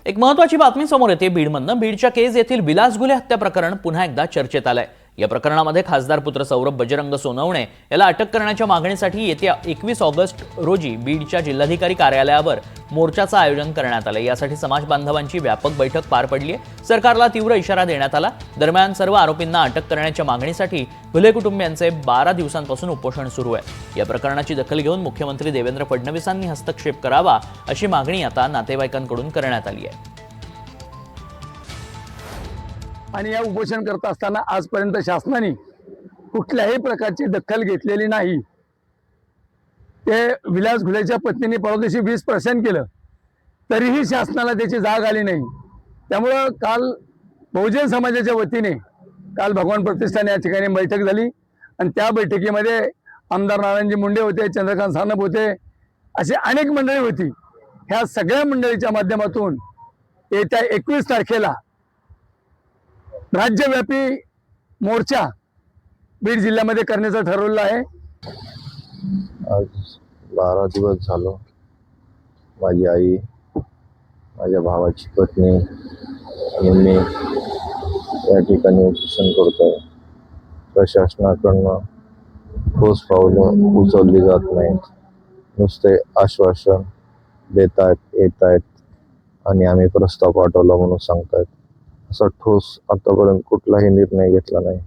एक महत्त्वाची बातमी समोर येते बीडमधनं। बीडच्या केज येथील विलास घुले हत्या प्रकरण पुन्हा एकदा चर्चेत आलंय। या प्रकरणामध्ये खासदार पुत्र सौरभ बजरंग सोनवणे याला अटक करण्याच्या मागणीसाठी येत्या 21 ऑगस्ट रोजी बीडच्या जिल्हाधिकारी कार्यालयावर मोर्चाचं आयोजन करण्यात आलं। यासाठी समाज बांधवांची व्यापक बैठक पार पडली आहे। सरकारला तीव्र इशारा देण्यात आला। दरम्यान सर्व आरोपींना अटक करण्याच्या मागणीसाठी घुले कुटुंबियांचे 12 दिवसांपासून उपोषण सुरू आहे। या प्रकरणाची दखल घेऊन मुख्यमंत्री देवेंद्र फडणवीसांनी हस्तक्षेप करावा अशी मागणी आता नातेवाईकांकडून करण्यात आली आहे। आणि या उपोषण करत असताना आजपर्यंत शासनाने कुठल्याही प्रकारची दखल घेतलेली नाही। ते विलास घुलेच्या पत्नीने परदेशी 20% केलं तरीही शासनाला त्याची जाग आली नाही। त्यामुळं काल बहुजन समाजाच्या वतीने काल भगवान प्रतिष्ठान या ठिकाणी बैठक झाली आणि त्या बैठकीमध्ये आमदार नारायणजी मुंडे होते, चंद्रकांत सानप होते, अशी अनेक मंडळी होती। ह्या सगळ्या मंडळीच्या माध्यमातून येत्या 21 तारखेला राज्यव्यापी मोर्चा बीड जिल्ह्यामध्ये करण्याचं ठरवलं आहे। आज 12 दिवस झालो माझी आई, माझ्या भावाची पत्नी आणि मी या ठिकाणी उपोषण करतोय। प्रशासनाकडनं ठोस पावलं उचलली जात नाहीत, नुसते आश्वासन देत आहेत आणि आम्ही प्रस्ताव पाठवला म्हणून सांगतायत। असा ठोस आतापर्यंत कुठलाही निर्णय घेतला नाही।